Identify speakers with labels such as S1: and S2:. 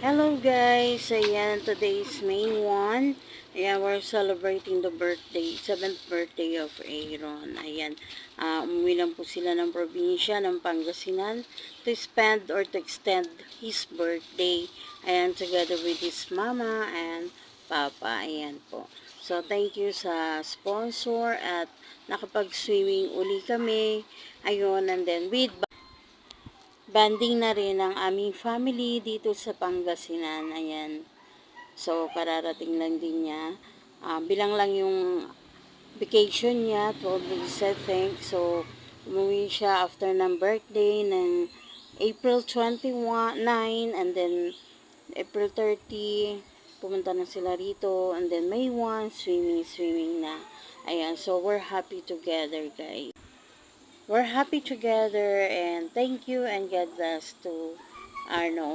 S1: Hello guys! Ayan, today is May 1. Ayan, we're celebrating the birthday, 7th birthday of Aaron. Ayan, umuwi lang po sila ng probinsya ng Pangasinan to spend or to extend his birthday. Ayan, together with his mama and papa. Ayan po. So, thank you sa sponsor at nakapag-swimming uli kami. Ayun, and then with banding na rin ang aming family dito sa Pangasinan. Ayan. So, kararating lang din niya. Bilang lang yung vacation niya, 12 days I think. So, umuwi siya after ng birthday ng April 29 and then April 30, pumunta na sila rito. And then May 1, swimming na. Ayan, so we're happy together guys. We're happy together and thank you and God bless to Arnold.